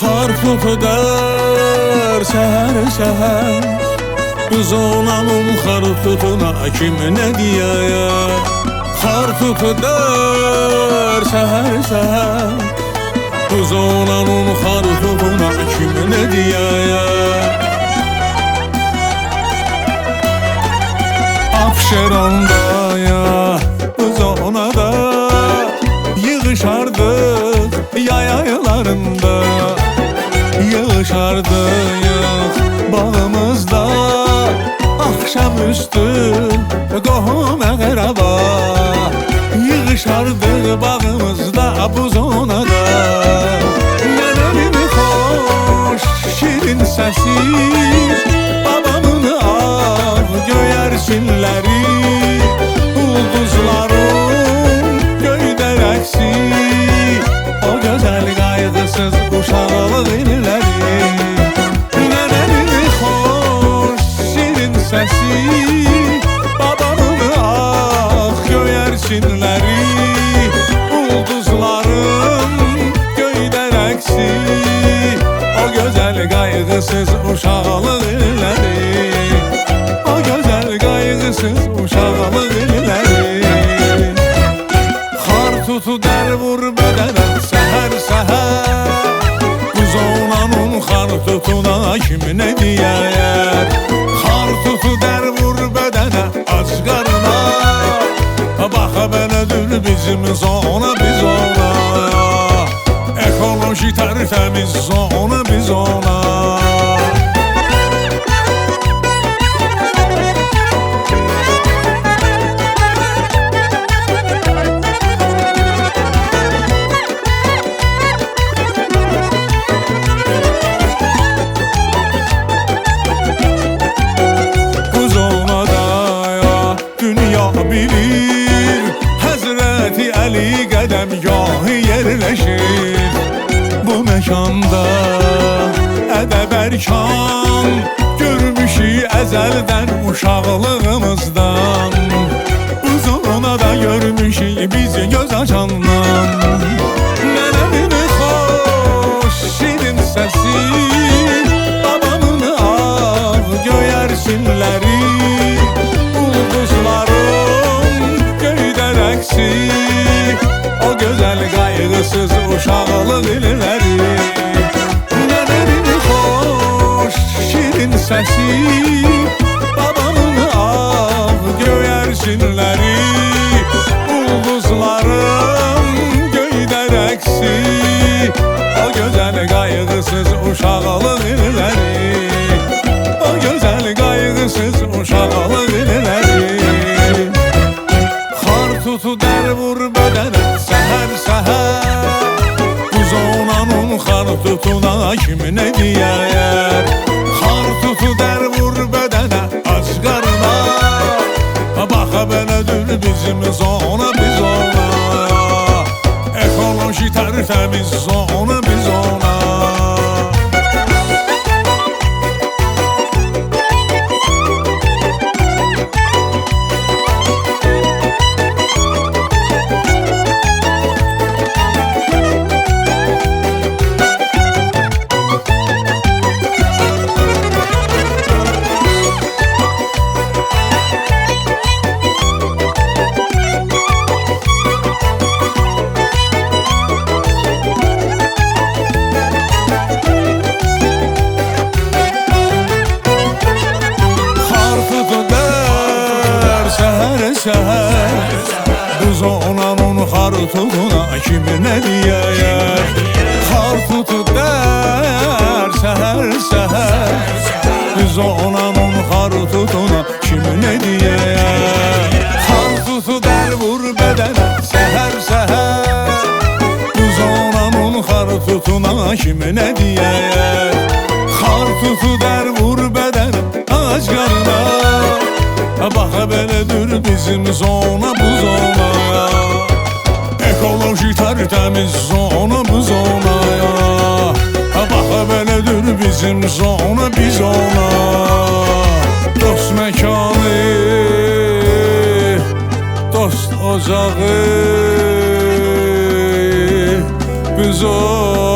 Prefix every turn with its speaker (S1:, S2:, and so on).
S1: Kar tutar səhər səhər, bu zonanın xar tutuna kim nə deyə? Kar tutar səhər səhər, bu zonanın xar tutuna kim nə deyə? Abşeronda ya, bu zonada yığışardıq yayaylarında, yığışardıq bağımızda, axşamüstü qohum əqrəba, yığışardıq bağımızda, bu zonada. Nənəmin xoş şirin səsi, babamın ağ göyərsinləri, ulduzların göydə rəqsi, o gözəl qayğısız uşaqlıq illəri. Nənəmin xoş şirin səsi, babamın ağ göyərsinləri, ulduzların göydə rəqsi, o gözəl qayğısız uşaqlıq illəri, o gözəl qayğısız uşaqlıq illəri. Xar tutu dər vur bədənə səhər səhər, bu zonanın xar tutuna kim nə deyər? Xar tutu dər vur bədənə aç qarına, baxa belədir bizim zona, biz ona. Ekoloji tərtəmiz zona, biz ona. Bilir Həzrəti Əli qədəmgahı yerləşir bu məkanda. Ədəb ərkan görmüşük əzəldən uşaqlığımızdan, bu zonada görmüşük biz göz açandan. Nənəmin xoş şirin səsi, babamın ağ göyərsinləri, o gözəl qayğısız uşaqlıq illəri. Nənəmin xoş şirin səsi, babamın ağ göyərsinləri, ulduzların göydə rəqsi, o gözəl qayğısız uşaqlıq illəri, o gözəl qayğısız uşaqlıq illəri. Tutu dər vur bədənə səhər səhər, bu zonanın xar tutuna kim nə deyər? Xar tutu dər vur bədənə aç qarına, baxa belədir bizim zona, biz ona. Ekoloji tərtəmiz zona, biz ona. Səhər, bu zonanın xar tutuna kim nə deyər? Xar tutu dər səhər səhər, bu zonanın xar tutuna kim nə deyər? Xar tutu dər vur bədənə səhər səhər, bu zonanın xar tutuna kim nə deyər? Xar tutu dər vur bədənə ac qarına, baxa belədir bizim zona, bu zona. Ekoloji tərtəmiz zona, bu zona. Baxa belədir bizim zona, biz ona. Dost məkanı, dost ocağı, biz o